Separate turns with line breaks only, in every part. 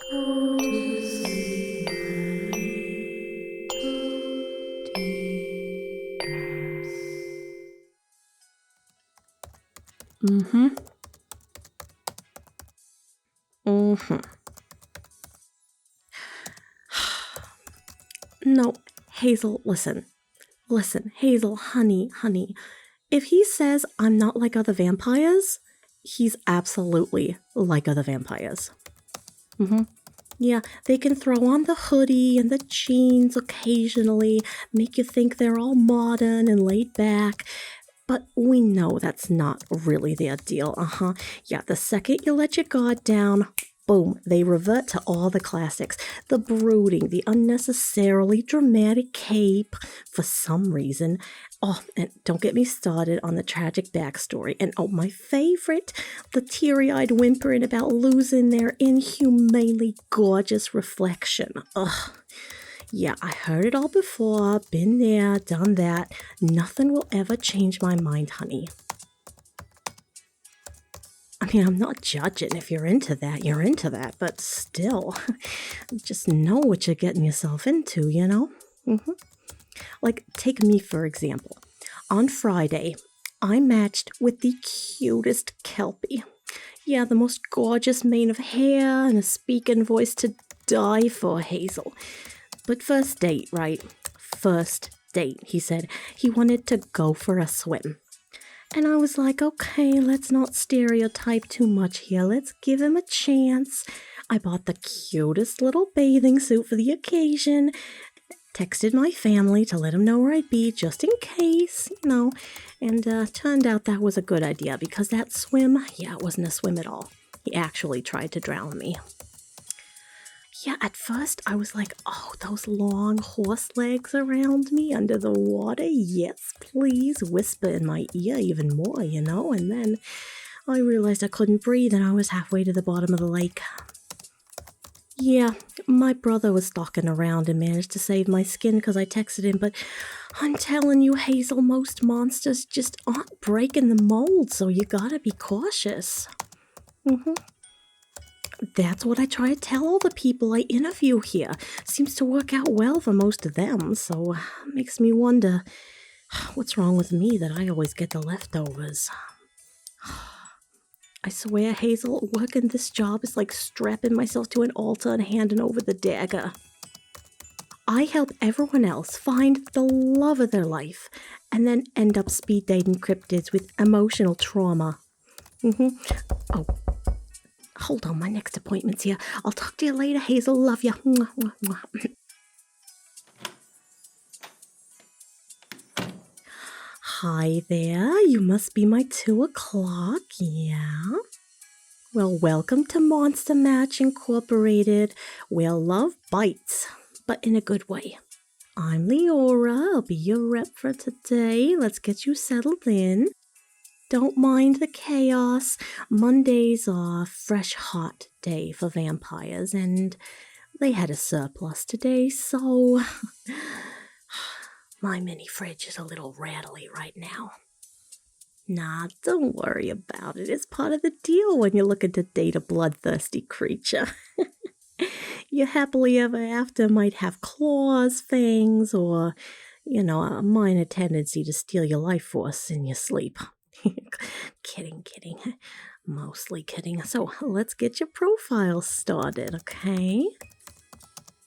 Go to sleep, honey. Go deep rest. Mm-hmm. Mm-hmm. No, Hazel, listen. Listen, Hazel, honey. If he says I'm not like other vampires, he's absolutely like other vampires. Mm-hmm. Yeah, they can throw on the hoodie and the jeans occasionally, make you think they're all modern and laid back. But we know that's not really their deal, Yeah, the second you let your guard down, boom, they revert to all the classics. The brooding, the unnecessarily dramatic cape, for some reason. Oh, and don't get me started on the tragic backstory. And oh, my favorite, the teary-eyed whimpering about losing their inhumanely gorgeous reflection. Ugh. Yeah, I heard it all before, been there, done that. Nothing will ever change my mind, honey. I mean, I'm not judging. If you're into that, you're into that. But still, just know what you're getting yourself into, you know? Mm-hmm. Like, take me for example. On Friday, I matched with the cutest Kelpie. Yeah, the most gorgeous mane of hair and a speaking voice to die for, Hazel. But first date, right? First date, he said. He wanted to go for a swim. And I was like, okay, let's not stereotype too much here. Let's give him a chance. I bought the cutest little bathing suit for the occasion. Texted my family to let them know where I'd be, just in case, you know. And turned out that was a good idea, because that swim, yeah, it wasn't a swim at all. He actually tried to drown me. Yeah, at first I was like, oh, those long horse legs around me under the water. Yes, please, whisper in my ear even more, you know. And then I realized I couldn't breathe and I was halfway to the bottom of the lake. Yeah, my brother was stalking around and managed to save my skin because I texted him, but I'm telling you, Hazel, most monsters just aren't breaking the mold, so you gotta be cautious. Mm-hmm. That's what I try to tell all the people I interview here. Seems to work out well for most of them, so makes me wonder what's wrong with me that I always get the leftovers. I swear, Hazel, working this job is like strapping myself to an altar and handing over the dagger. I help everyone else find the love of their life and then end up speed dating cryptids with emotional trauma. Oh. Hold on, my next appointment's here. I'll talk to you later, Hazel. Love ya. Hi there. You must be my 2 o'clock, yeah? Well, welcome to Monster Match Incorporated, where love bites, but in a good way. I'm Leora. I'll be your rep for today. Let's get you settled in. Don't mind the chaos. Mondays are a fresh, hot day for vampires, and they had a surplus today, so my mini fridge is a little rattly right now. Nah, don't worry about it. It's part of the deal when you're looking to date a bloodthirsty creature. Your happily ever after might have claws, fangs, or, you know, a minor tendency to steal your life force in your sleep. Kidding. Mostly kidding. So let's get your profile started, okay?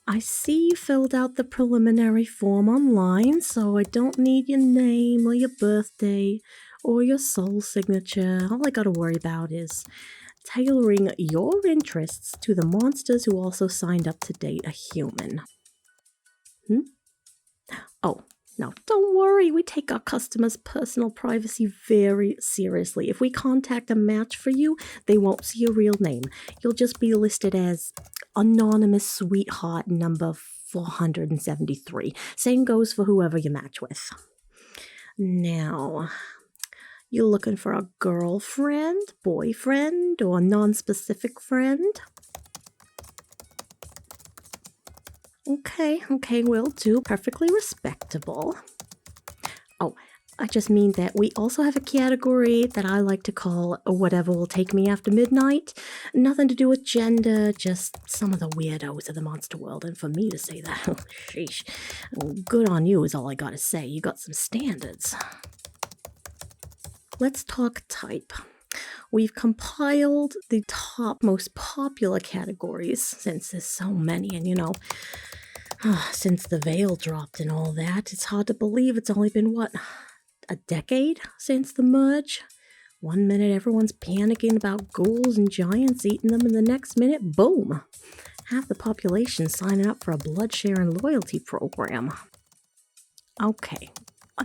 I see you filled out the preliminary form online, so I don't need your name or your birthday or your soul signature. All I gotta worry about is tailoring your interests to the monsters who also signed up to date a human. Oh, no, don't worry. We take our customers' personal privacy very seriously. If we contact a match for you, they won't see your real name. You'll just be listed as Anonymous Sweetheart number 473. Same goes for whoever you match with. Now, you looking for a girlfriend, boyfriend, or non-specific friend? Okay, will do. Perfectly respectable. Oh, I just mean that we also have a category that I like to call whatever will take me after midnight. Nothing to do with gender, just some of the weirdos of the monster world. And for me to say that, oh, sheesh, good on you is all I gotta say. You got some standards. Let's talk type. We've compiled the top most popular categories, since there's so many, and since the veil dropped and all that, it's hard to believe it's only been, a decade since the merge? One minute everyone's panicking about ghouls and giants eating them, and the next minute, boom! Half the population signing up for a blood share and loyalty program. Okay,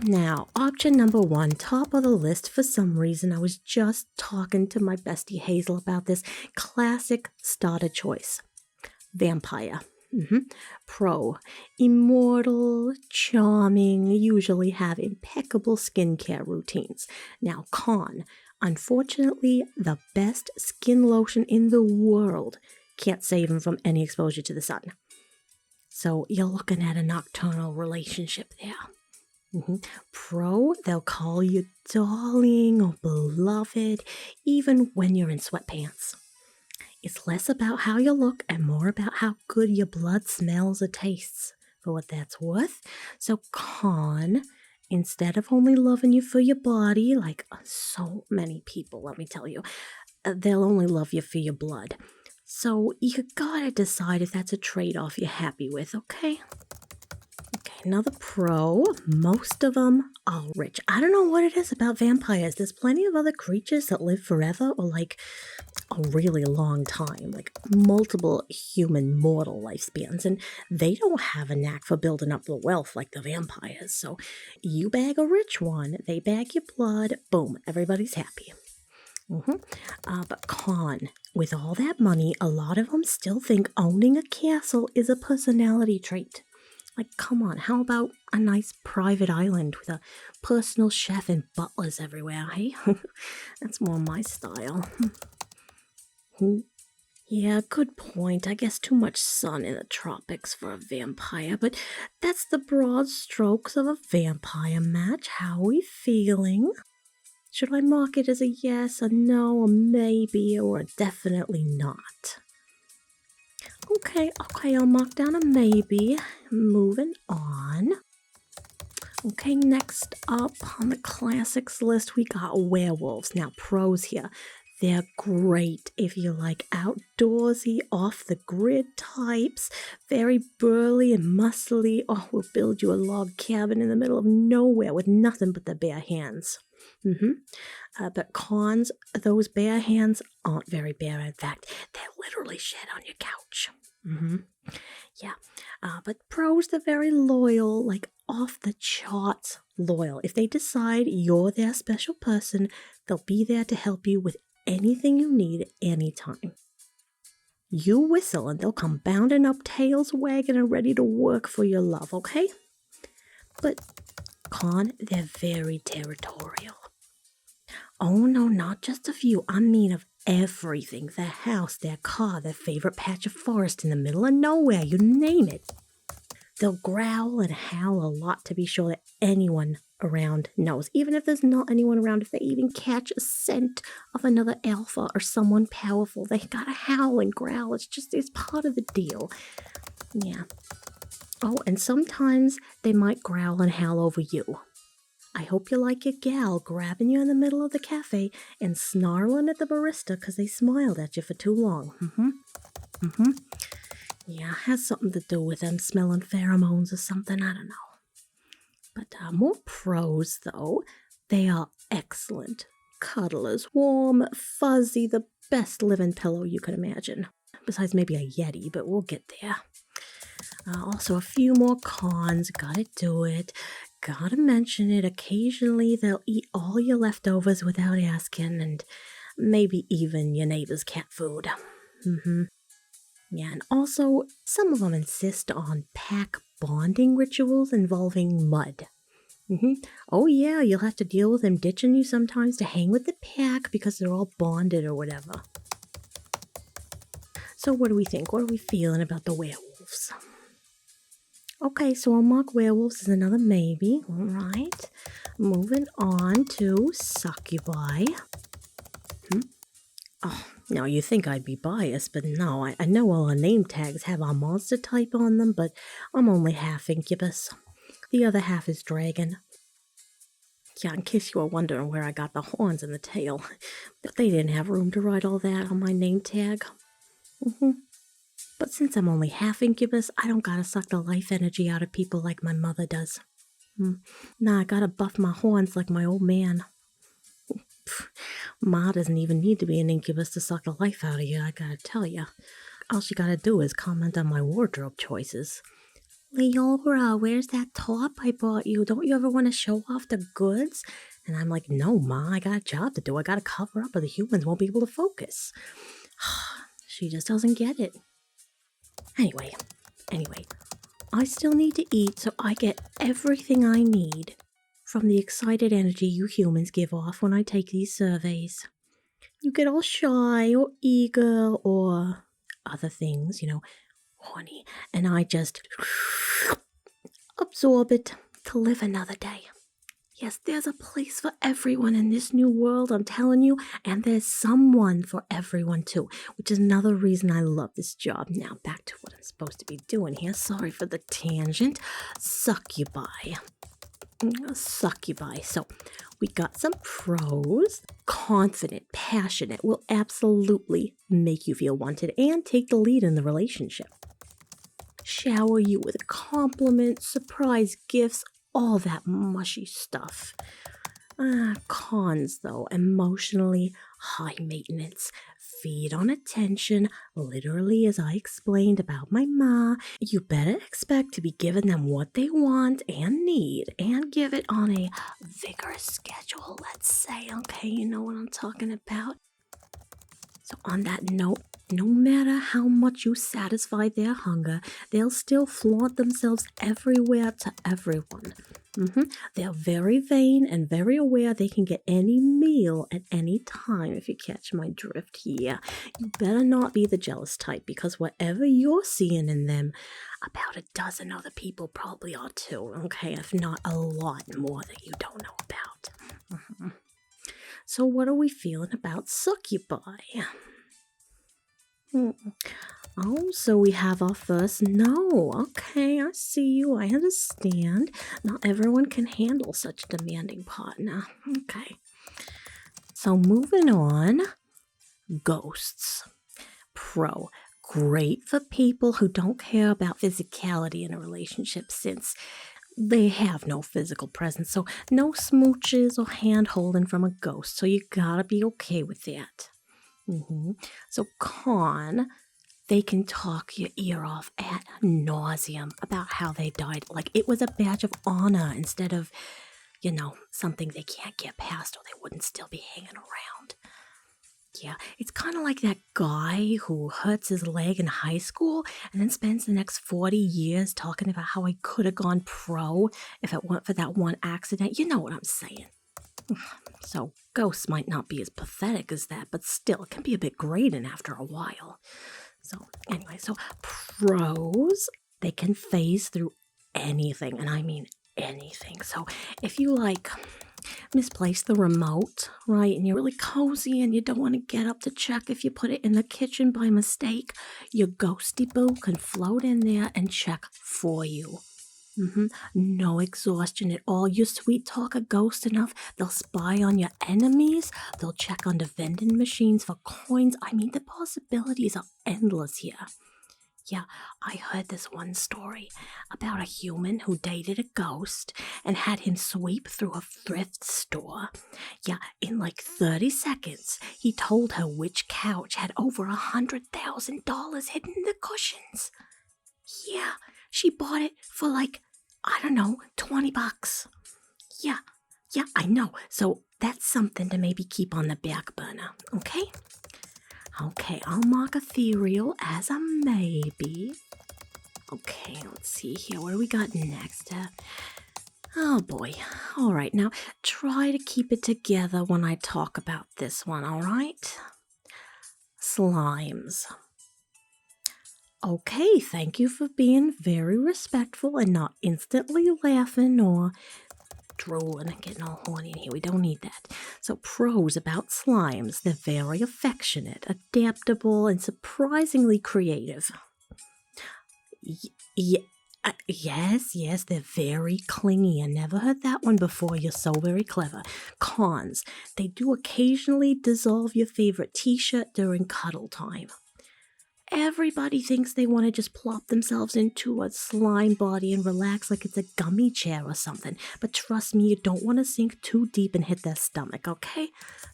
now, option number 1, top of the list. For some reason, I was just talking to my bestie Hazel about this. Classic starter choice. Vampire. Pro. Immortal, charming, usually have impeccable skincare routines. Now, con. Unfortunately, the best skin lotion in the world can't save him from any exposure to the sun. So you're looking at a nocturnal relationship there. Pro, they'll call you darling or beloved, even when you're in sweatpants. It's less about how you look and more about how good your blood smells or tastes, for what that's worth. So con, instead of only loving you for your body, like so many people, let me tell you, they'll only love you for your blood. So you gotta decide if that's a trade-off you're happy with, okay? Another pro, most of them are rich. I don't know what it is about vampires. There's plenty of other creatures that live forever or like a really long time, like multiple human mortal lifespans, and they don't have a knack for building up the wealth like the vampires. So you bag a rich one, they bag your blood, boom, everybody's happy. But con, with all that money, a lot of them still think owning a castle is a personality trait. Like, come on, how about a nice private island with a personal chef and butlers everywhere, hey? That's more my style. Yeah, good point. I guess too much sun in the tropics for a vampire, but that's the broad strokes of a vampire match. How are we feeling? Should I mark it as a yes, a no, a maybe, or a definitely not? Okay, I'll mark down a maybe. Moving on. Okay, next up on the classics list, we got werewolves. Now, pros here. They're great if you like outdoorsy, off-the-grid types. Very burly and muscly. Oh, we'll build you a log cabin in the middle of nowhere with nothing but the bare hands. But cons, those bare hands aren't very bare. In fact, they're literally shed on your couch. Yeah, but pros, they're very loyal, like off the charts loyal. If they decide you're their special person, they'll be there to help you with anything you need anytime. You whistle and they'll come bounding up, tails wagging and ready to work for your love, okay? But con, they're very territorial. Oh no, not just of you. I mean of everything. Their house, their car, their favorite patch of forest in the middle of nowhere, you name it. They'll growl and howl a lot to be sure that anyone around knows. Even if there's not anyone around, if they even catch a scent of another alpha or someone powerful, they gotta howl and growl. It's part of the deal. Yeah. Oh, and sometimes they might growl and howl over you. I hope you like your gal grabbing you in the middle of the cafe and snarling at the barista because they smiled at you for too long. Yeah, it has something to do with them smelling pheromones or something, I don't know. But more pros, though, they are excellent. Cuddlers, warm, fuzzy, the best living pillow you could imagine. Besides maybe a yeti, but we'll get there. Also, a few more cons, gotta do it. Gotta mention it. Occasionally, they'll eat all your leftovers without asking, and maybe even your neighbor's cat food. Yeah, and also, some of them insist on pack bonding rituals involving mud. Oh yeah, you'll have to deal with them ditching you sometimes to hang with the pack because they're all bonded or whatever. So what do we think? What are we feeling about the werewolves? Okay, so I'll mark werewolves as another maybe. All right. moving on to Succubi. Oh, now you think I'd be biased, but no, I know all our name tags have our monster type on them, but I'm only half incubus. The other half is dragon. Yeah, in case you were wondering where I got the horns and the tail, but they didn't have room to write all that on my name tag. But since I'm only half incubus, I don't gotta suck the life energy out of people like my mother does. Nah, I gotta buff my horns like my old man. Ma doesn't even need to be an incubus to suck the life out of you, I gotta tell you. All she gotta do is comment on my wardrobe choices. Leora, where's that top I bought you? Don't you ever want to show off the goods? And I'm like, no, Ma, I got a job to do. I gotta cover up or the humans won't be able to focus. She just doesn't get it. Anyway, I still need to eat, so I get everything I need from the excited energy you humans give off when I take these surveys. You get all shy or eager or other things, horny, and I just absorb it to live another day. Yes, there's a place for everyone in this new world, I'm telling you, and there's someone for everyone too, which is another reason I love this job. Now, back to what I'm supposed to be doing here. Sorry for the tangent. Succubi. So, we got some pros. Confident, passionate, will absolutely make you feel wanted and take the lead in the relationship. Shower you with compliments, surprise gifts, all that mushy stuff. Cons, though, emotionally high maintenance, feed on attention, literally as I explained about my ma. You better expect to be giving them what they want and need, and give it on a vigorous schedule, let's say, okay, you know what I'm talking about? So on that note, no matter how much you satisfy their hunger, they'll still flaunt themselves everywhere to everyone. They're very vain and very aware they can get any meal at any time, if you catch my drift here. You better not be the jealous type, because whatever you're seeing in them, about a dozen other people probably are too, okay? If not a lot more that you don't know about. So what are we feeling about Succubi? Oh, so we have our first no. Okay, I see you. I understand. Not everyone can handle such a demanding partner. Okay. So moving on. Ghosts. Pro. Great for people who don't care about physicality in a relationship, since they have no physical presence. So no smooches or hand holding from a ghost. So you gotta be okay with that. So con, they can talk your ear off ad nauseum about how they died, like it was a badge of honor instead of, something they can't get past or they wouldn't still be hanging around. Yeah, it's kind of like that guy who hurts his leg in high school and then spends the next 40 years talking about how he could have gone pro if it weren't for that one accident. You know what I'm saying. So ghosts might not be as pathetic as that, but still, it can be a bit grating after a while. So anyway, pros, they can phase through anything, and I mean anything. So if you misplace the remote, right, and you're really cozy and you don't want to get up to check if you put it in the kitchen by mistake, your ghosty boo can float in there and check for you. No exhaustion at all. You sweet talk a ghost enough, they'll spy on your enemies. They'll check on the vending machines for coins. I mean, the possibilities are endless here. Yeah, I heard this one story about a human who dated a ghost and had him sweep through a thrift store. Yeah, in 30 seconds, he told her which couch had over $100,000 hidden in the cushions. Yeah, she bought it for I don't know, $20. Yeah, I know. So that's something to maybe keep on the back burner, okay? Okay, I'll mark ethereal as a maybe. Okay, let's see here. What do we got next? Oh boy. All right, now try to keep it together when I talk about this one, all right? Slimes. Okay, thank you for being very respectful and not instantly laughing or drooling and getting all horny in here. We don't need that. So pros about slimes. They're very affectionate, adaptable, and surprisingly creative. Yes, they're very clingy. I never heard that one before. You're so very clever. Cons. They do occasionally dissolve your favorite t-shirt during cuddle time. Everybody thinks they want to just plop themselves into a slime body and relax like it's a gummy chair or something. But trust me, you don't want to sink too deep and hit their stomach, okay?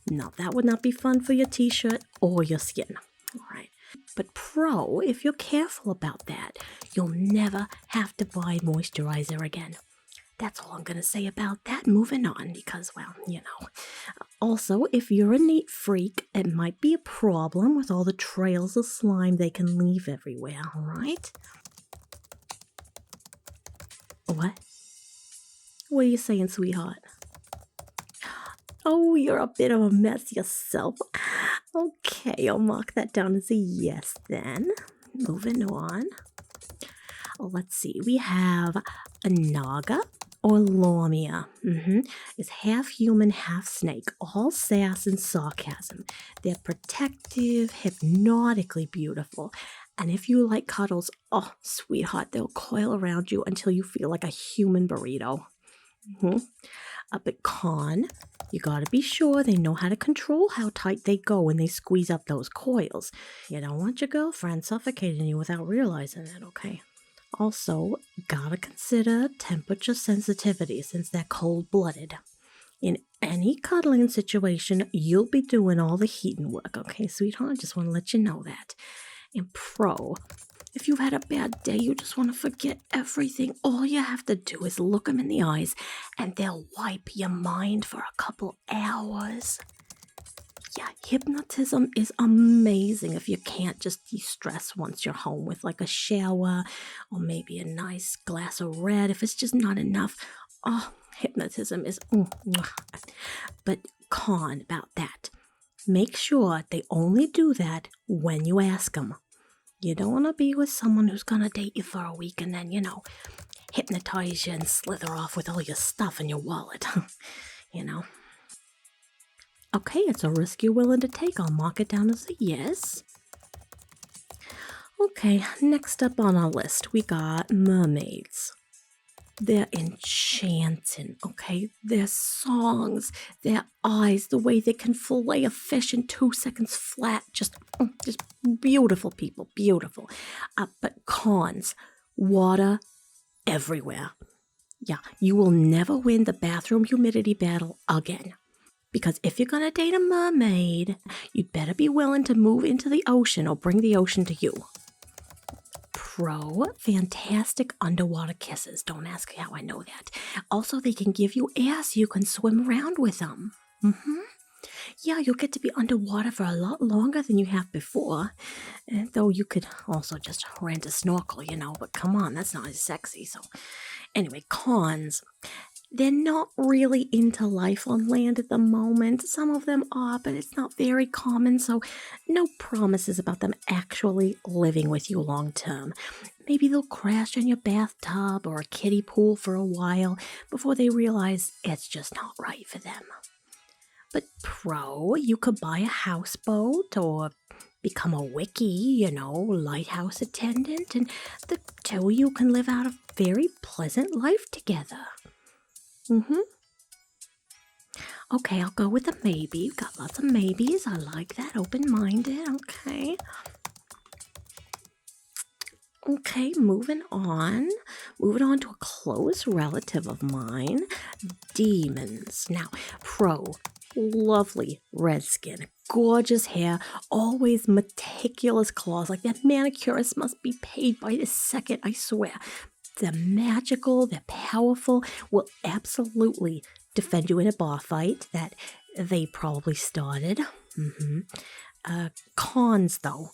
No, that would not be fun for your t-shirt or your skin. All right. But pro, if you're careful about that, you'll never have to buy moisturizer again. That's all I'm going to say about that. Moving on, because, well, you know. Also, if you're a neat freak, it might be a problem with all the trails of slime they can leave everywhere, all right? What? What are you saying, sweetheart? Oh, you're a bit of a mess yourself. Okay, I'll mark that down as a yes then. Moving on. Let's see, we have a naga or Lamia. Is half human, half snake, all sass and sarcasm. They're protective, hypnotically beautiful. And if you like cuddles, oh, sweetheart, they'll coil around you until you feel like a human burrito. But con, you gotta be sure they know how to control how tight they go when they squeeze up those coils. You don't want your girlfriend suffocating you without realizing it, okay? Also, gotta consider temperature sensitivity since they're cold-blooded. In any cuddling situation, you'll be doing all the heating work, okay, sweetheart? I just want to let you know that. And pro, if you've had a bad day, you just want to forget everything, all you have to do is look them in the eyes and they'll wipe your mind for a couple hours. Yeah, hypnotism is amazing if you can't just de-stress once you're home with like a shower or maybe a nice glass of red. If it's just not enough, oh, hypnotism is... But con about that, make sure they only do that when you ask them. You don't want to be with someone who's going to date you for a week and then, you know, hypnotize you and slither off with all your stuff in your wallet, you know. Okay, it's a risk you're willing to take. I'll mark it down as a yes. Okay, next up on our list, we got mermaids. They're enchanting, okay? Their songs, their eyes, the way they can fillet a fish in 2 seconds flat, just beautiful people, beautiful. But cons, water everywhere. Yeah, you will never win the bathroom humidity battle again. Because if you're going to date a mermaid, you'd better be willing to move into the ocean or bring the ocean to you. Pro, fantastic underwater kisses. Don't ask how I know that. Also, they can give you air so you can swim around with them. Yeah, you'll get to be underwater for a lot longer than you have before. Though you could also just rent a snorkel, you know. But come on, that's not as sexy. So anyway, cons. They're not really into life on land at the moment. Some of them are, but it's not very common, so no promises about them actually living with you long term. Maybe they'll crash in your bathtub or a kiddie pool for a while before they realize it's just not right for them. But pro, you could buy a houseboat or become a wickie, you know, lighthouse attendant, and the two of you can live out a very pleasant life together. Okay, I'll go with a maybe. You've got lots of maybes. I like that. Open-minded. Okay. Okay, moving on. Moving on to a close relative of mine. Demons. Now, pro, lovely red skin, gorgeous hair, always meticulous claws. Like that manicurist must be paid by the second, I swear. They're magical, they're powerful, will absolutely defend you in a bar fight that they probably started. Cons, though.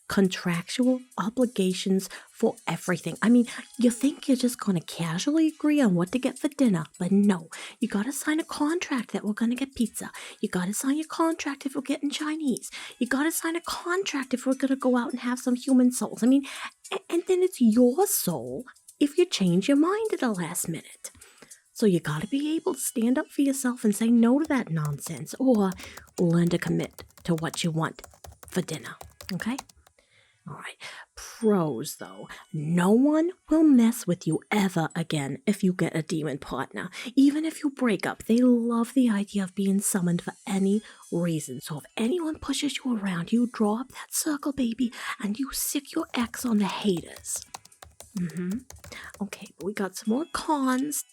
Contractual obligations for everything. I mean, you think you're just going to casually agree on what to get for dinner, but no. You got to sign a contract that we're going to get pizza. You got to sign your contract if we're getting Chinese. You got to sign a contract if we're going to go out and have some human souls. I mean, and then it's your soul if you change your mind at the last minute. So you gotta be able to stand up for yourself and say no to that nonsense, or learn to commit to what you want for dinner, okay? All right. Pros, though. No one will mess with you ever again if you get a demon partner. Even if you break up, they love the idea of being summoned for any reason. So if anyone pushes you around, you draw up that circle, baby, and you sick your ex on the haters. Okay, but we got some more cons.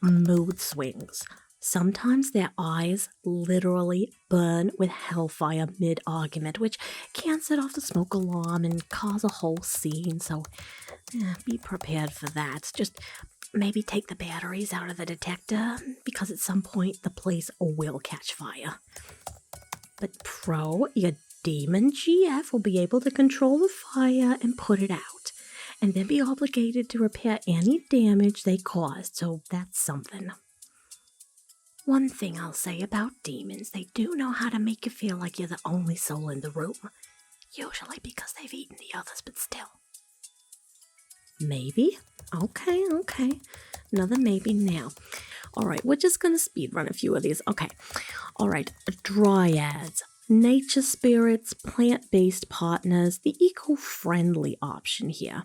Mood swings. Sometimes their eyes literally burn with hellfire mid-argument, which can set off the smoke alarm and cause a whole scene, so be prepared for that. Just maybe take the batteries out of the detector, because at some point the place will catch fire. But pro, your demon GF will be able to control the fire and put it out, and then be obligated to repair any damage they caused, so that's something. One thing I'll say about demons, they do know how to make you feel like you're the only soul in the room. Usually because they've eaten the others, but still. Maybe? Okay. Another maybe now. Alright, we're just gonna speed run a few of these. Okay. Alright, Dryads. Nature spirits, plant-based partners, the eco-friendly option here.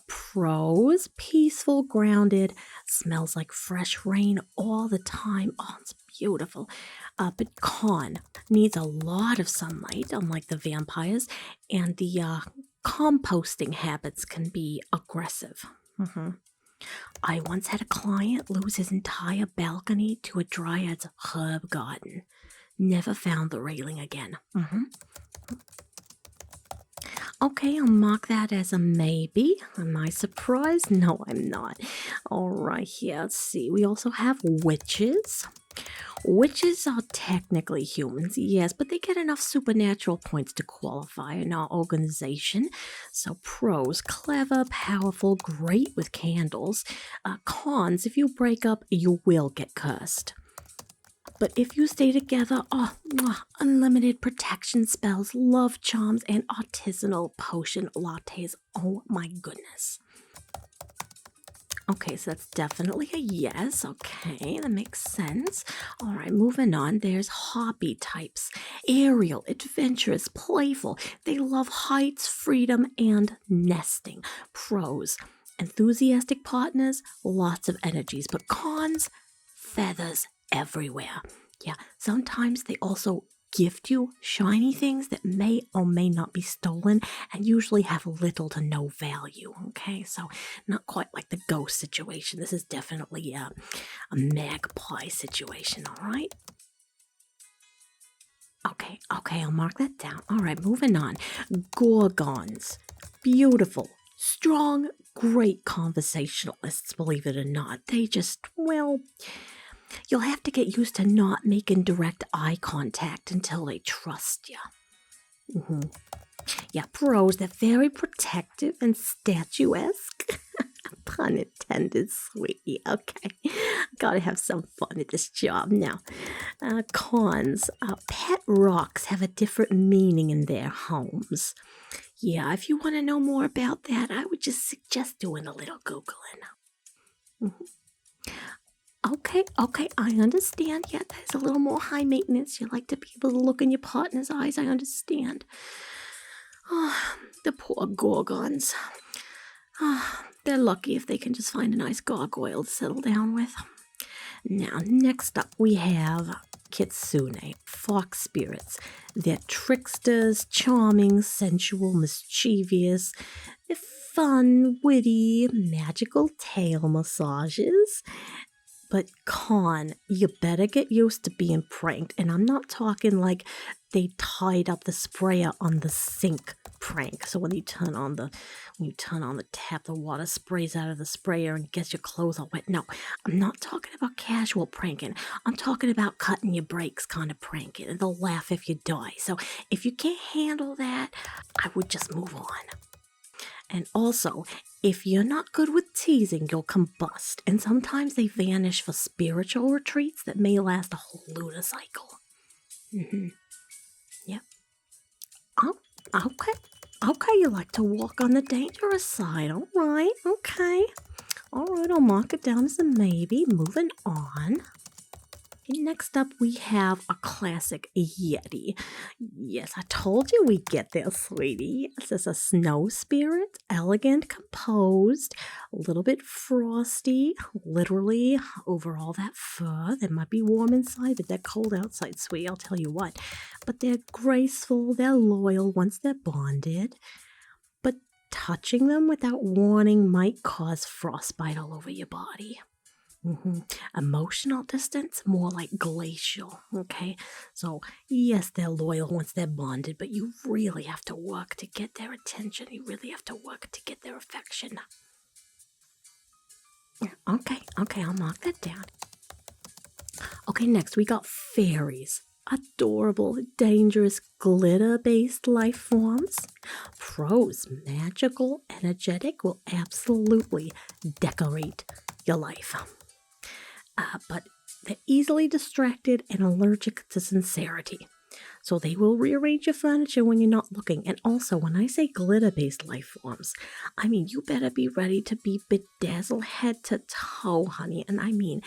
Pros, peaceful, grounded, smells like fresh rain all the time. Oh, it's beautiful. But con, needs a lot of sunlight, unlike the vampires, and the composting habits can be aggressive. I once had a client lose his entire balcony to a Dryad's herb garden. Never found the railing again. Okay, I'll mark that as a maybe. Am I surprised? No, I'm not. All right, here, let's see. We also have witches. Witches are technically humans, yes, but they get enough supernatural points to qualify in our organization. So pros, clever, powerful, great with candles. Cons, if you break up, you will get cursed. But if you stay together, unlimited protection spells, love charms, and artisanal potion lattes. Oh my goodness. Okay, so that's definitely a yes. Okay, that makes sense. All right, moving on. There's harpy types. Aerial, adventurous, playful. They love heights, freedom, and nesting. Pros, enthusiastic partners, lots of energies. But cons, feathers everywhere. Yeah, sometimes they also gift you shiny things that may or may not be stolen and usually have little to no value. Okay, so not quite like the ghost situation. This is definitely a magpie situation, all right? Okay, I'll mark that down. All right, moving on. Gorgons. Beautiful, strong, great conversationalists, believe it or not. They just, well, you'll have to get used to not making direct eye contact until they trust you. Yeah, pros, they're very protective and statuesque. Pun intended, sweetie. Okay, gotta have some fun at this job. Now, cons, pet rocks have a different meaning in their homes. Yeah, if you want to know more about that, I would just suggest doing a little Googling. Okay, I understand. Yeah, that's a little more high maintenance. You like to be able to look in your partner's eyes. I understand. Oh, the poor Gorgons. They're lucky if they can just find a nice gargoyle to settle down with. Now, next up we have Kitsune, fox spirits. They're tricksters, charming, sensual, mischievous, fun, witty, magical tail massages. But con, you better get used to being pranked. And I'm not talking like they tied up the sprayer on the sink prank. So when you turn on the tap, the water sprays out of the sprayer and gets your clothes all wet. No, I'm not talking about casual pranking. I'm talking about cutting your brakes kind of pranking. And they'll laugh if you die. So if you can't handle that, I would just move on. And also, if you're not good with teasing, you'll combust. And sometimes they vanish for spiritual retreats that may last a whole lunar cycle. Yep. Oh, okay. Okay, you like to walk on the dangerous side. All right, okay. All right, I'll mark it down as a maybe. Moving on. Next up, we have a classic yeti. Yes, I told you we'd get there, sweetie. This is a snow spirit, elegant, composed, a little bit frosty, literally, over all that fur. They might be warm inside, but they're cold outside, sweetie, I'll tell you what. But they're graceful, they're loyal once they're bonded. But touching them without warning might cause frostbite all over your body. Emotional distance, more like glacial, okay? So, yes, they're loyal once they're bonded, but you really have to work to get their attention. You really have to work to get their affection. Okay, I'll mark that down. Okay, next we got fairies. Adorable, dangerous, glitter-based life forms. Pros, magical, energetic, will absolutely decorate your life. But they're easily distracted and allergic to sincerity. So they will rearrange your furniture when you're not looking. And also, when I say glitter-based life forms, I mean you better be ready to be bedazzled head to toe, honey. And I mean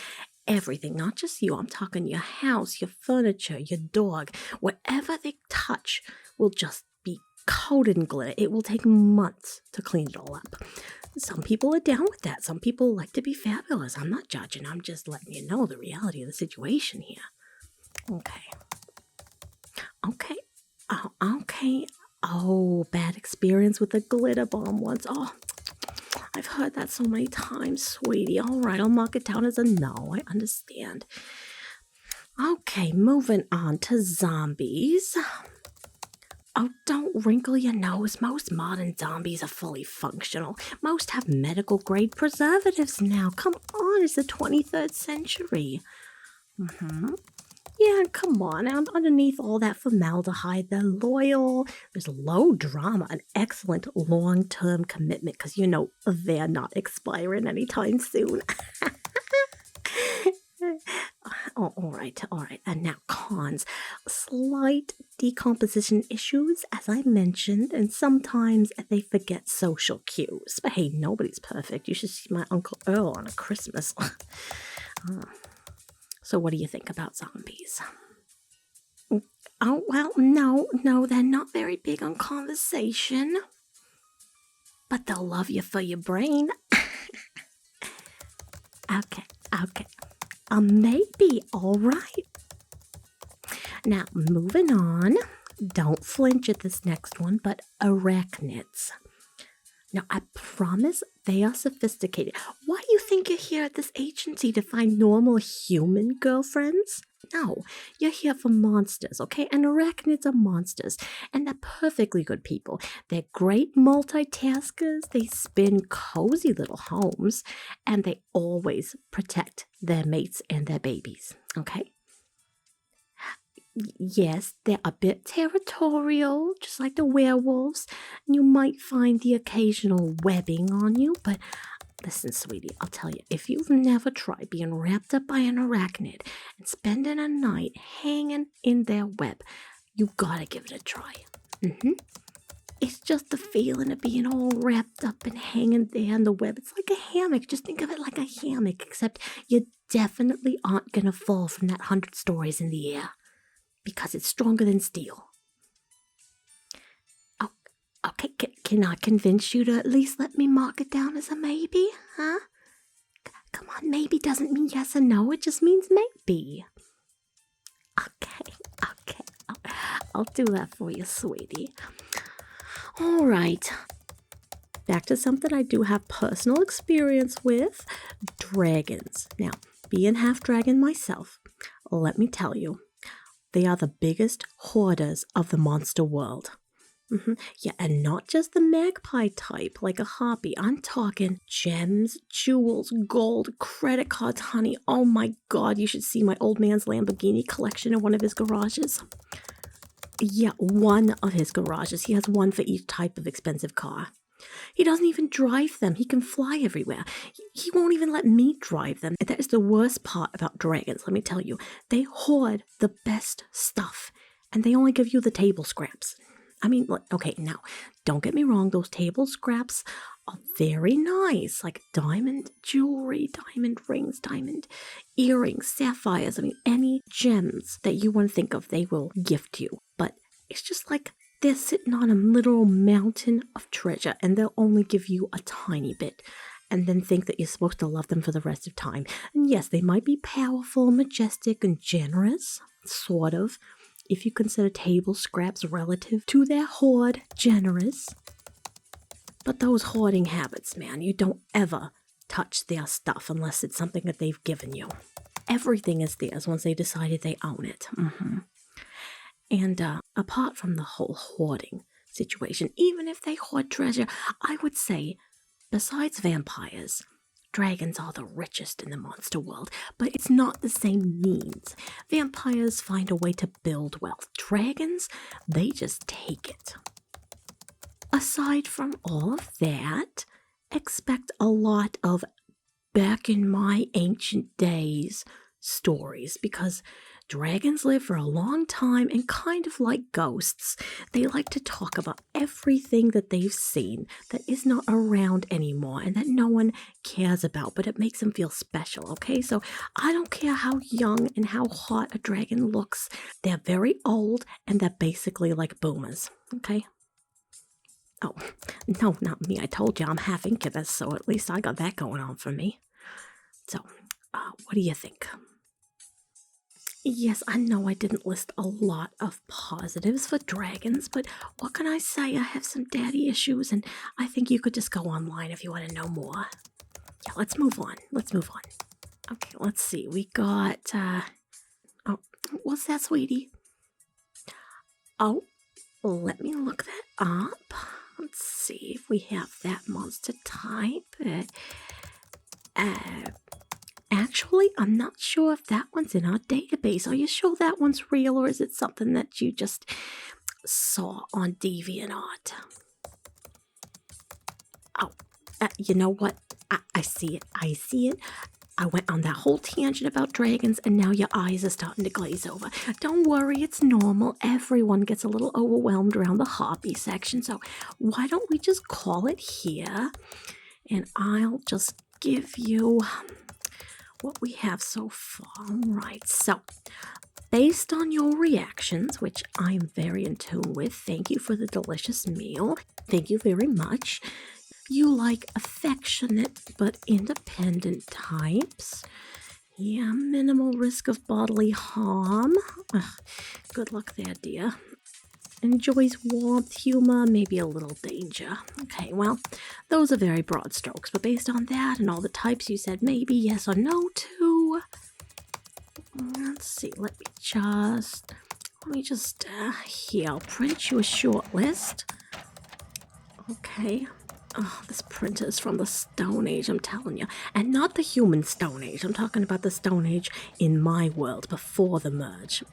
everything, not just you. I'm talking your house, your furniture, your dog. Whatever they touch will just be coated in glitter. It will take months to clean it all up. Some people are down with that. Some people like to be fabulous. I'm not judging. I'm just letting you know the reality of the situation here. Okay. Oh, bad experience with the glitter bomb once. Oh, I've heard that so many times, sweetie. All right, I'll mark it down as a no. I understand. Okay, moving on to zombies. Oh, don't wrinkle your nose. Most modern zombies are fully functional. Most have medical-grade preservatives now. Come on, it's the 23rd century. Yeah, come on. Underneath all that formaldehyde, they're loyal. There's low drama and excellent long-term commitment because, you know, they're not expiring anytime soon. Oh, all right. And now cons. Slight decomposition issues, as I mentioned, and sometimes they forget social cues. But hey, nobody's perfect. You should see my Uncle Earl on a Christmas. So what do you think about zombies? Oh, well, no, they're not very big on conversation. But they'll love you for your brain. Okay. Maybe, all right. Now, moving on. Don't flinch at this next one, but arachnids. Now, I promise they are sophisticated. Why do you think you're here at this agency to find normal human girlfriends? No, you're here for monsters, okay? And arachnids are monsters, and they're perfectly good people. They're great multitaskers, they spin cozy little homes, and they always protect their mates and their babies, okay? Yes, they're a bit territorial, just like the werewolves. You might find the occasional webbing on you, but listen, sweetie, I'll tell you, if you've never tried being wrapped up by an arachnid and spending a night hanging in their web, you gotta give it a try. It's just the feeling of being all wrapped up and hanging there in the web. It's like a hammock. Just think of it like a hammock, except you definitely aren't gonna fall from that 100 stories in the air. Because it's stronger than steel. Oh, okay, can I convince you to at least let me mark it down as a maybe, huh? Come on, maybe doesn't mean yes or no, it just means maybe. Okay, I'll do that for you, sweetie. All right, back to something I do have personal experience with, dragons. Now, being half dragon myself, let me tell you, they are the biggest hoarders of the monster world. Yeah, and not just the magpie type like a harpy. I'm talking gems, jewels, gold, credit cards, honey. Oh my God, you should see my old man's Lamborghini collection in one of his garages. Yeah, one of his garages. He has one for each type of expensive car. He doesn't even drive them. He can fly everywhere. He won't even let me drive them. That is the worst part about dragons, let me tell you. They hoard the best stuff, and they only give you the table scraps. I mean, okay, now, don't get me wrong, those table scraps are very nice, like diamond jewelry, diamond rings, diamond earrings, sapphires. I mean, any gems that you want to think of, they will gift you. But it's just like they're sitting on a literal mountain of treasure, and they'll only give you a tiny bit, and then think that you're supposed to love them for the rest of time. And yes, they might be powerful, majestic, and generous, sort of, if you consider table scraps relative to their hoard generous. But those hoarding habits, man, you don't ever touch their stuff unless it's something that they've given you. Everything is theirs once they decided they own it. And apart from the whole hoarding situation, even if they hoard treasure, I would say, besides vampires, dragons are the richest in the monster world, but it's not the same means. Vampires find a way to build wealth. Dragons, they just take it. Aside from all of that, expect a lot of back in my ancient days stories, because dragons live for a long time, and kind of like ghosts, they like to talk about everything that they've seen that is not around anymore and that no one cares about, but it makes them feel special, okay? So I don't care how young and how hot a dragon looks, they're very old, and they're basically like boomers, okay? Oh, no, not me. I told you I'm half incubus, so at least I got that going on for me. So, what do you think? Yes, I know I didn't list a lot of positives for dragons, but what can I say? I have some daddy issues, and I think you could just go online if you want to know more. Yeah, let's move on. Okay, let's see. We got, oh, what's that, sweetie? Oh, let me look that up. Let's see if we have that monster type. Actually, I'm not sure if that one's in our database. Are you sure that one's real, or is it something that you just saw on DeviantArt? Oh, you know what? I see it. I went on that whole tangent about dragons, and now your eyes are starting to glaze over. Don't worry, it's normal. Everyone gets a little overwhelmed around the harpy section, so why don't we just call it here, and I'll just give you what we have so far. All right, so based on your reactions, which I'm very in tune with, thank you for the delicious meal. Thank you very much. You like affectionate but independent types. Yeah, minimal risk of bodily harm. Ugh, good luck there, dear. Enjoys warmth, humor, maybe a little danger. Okay, well, those are very broad strokes, but based on that and all the types you said maybe yes or no to, let's see, let me just, here, I'll print you a short list. Okay. Oh, this printer is from the Stone Age, I'm telling you. And not the human Stone Age. I'm talking about the Stone Age in my world, before the merge.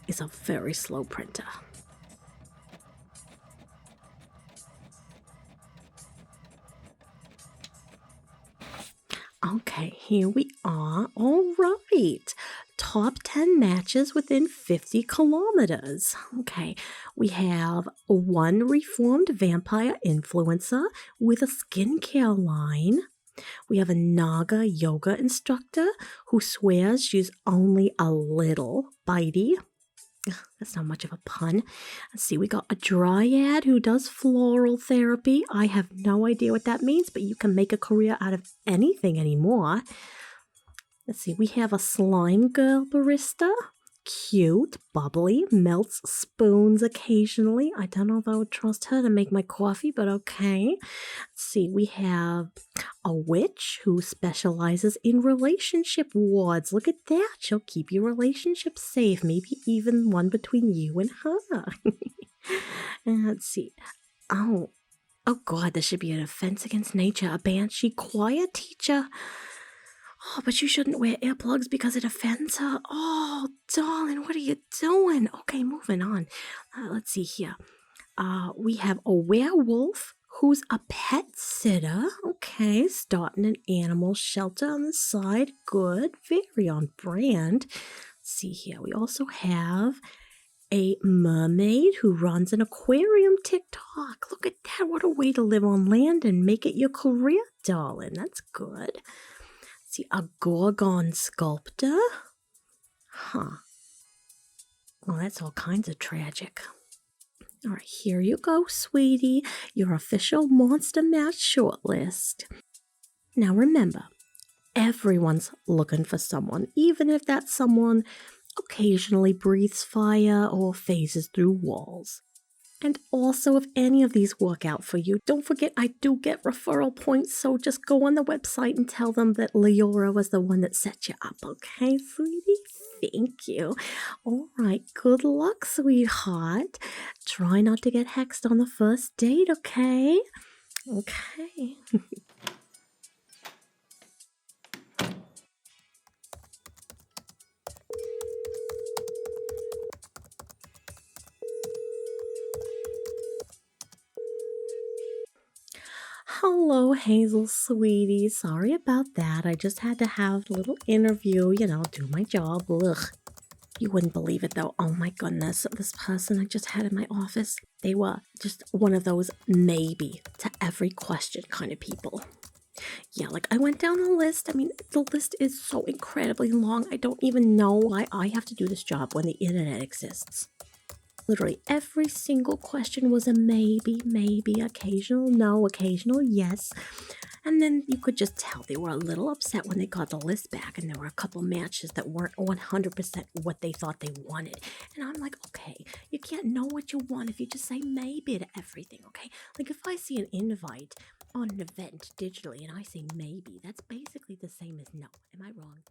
It's a very slow printer. Okay, here we are. All right. Top 10 matches within 50 kilometers. Okay, we have one reformed vampire influencer with a skincare line. We have a naga yoga instructor who swears she's only a little bitey. That's not much of a pun. Let's see, we got a dryad who does floral therapy. I have no idea what that means, but you can make a career out of anything anymore. Let's see, we have a slime girl barista. Cute, bubbly, melts spoons occasionally. I don't know if I would trust her to make my coffee, but okay. Let's see, we have a witch who specializes in relationship wards. Look at that. She'll keep your relationship safe, maybe even one between you and her. And let's see. Oh God, this should be an offense against nature. A banshee choir teacher. Oh, but you shouldn't wear earplugs because it offends her. Oh, darling, what are you doing? Okay, moving on. Let's see here. We have a werewolf who's a pet sitter. Okay, starting an animal shelter on the side. Good, very on brand. Let's see here. We also have a mermaid who runs an aquarium TikTok. Look at that. What a way to live on land and make it your career, darling. That's good. See, a gorgon sculptor. Huh. Well, that's all kinds of tragic. All right, here you go, sweetie. Your official Monster Mash shortlist. Now remember, everyone's looking for someone, even if that someone occasionally breathes fire or phases through walls. And also, if any of these work out for you, don't forget I do get referral points, so just go on the website and tell them that Leora was the one that set you up, okay, sweetie? Thank you. All right, good luck, sweetheart. Try not to get hexed on the first date, okay? Okay. Hello, Hazel, sweetie. Sorry about that. I just had to have a little interview, do my job. Ugh. You wouldn't believe it, though. Oh, my goodness. This person I just had in my office, they were just one of those maybe to every question kind of people. Yeah, like I went down the list. I mean, the list is so incredibly long. I don't even know why I have to do this job when the internet exists. Literally every single question was a maybe, occasional no, occasional yes. And then you could just tell they were a little upset when they got the list back, and there were a couple matches that weren't 100% what they thought they wanted. And I'm like, okay, you can't know what you want if you just say maybe to everything, okay? Like if I see an invite on an event digitally and I say maybe, that's basically the same as no. Am I wrong?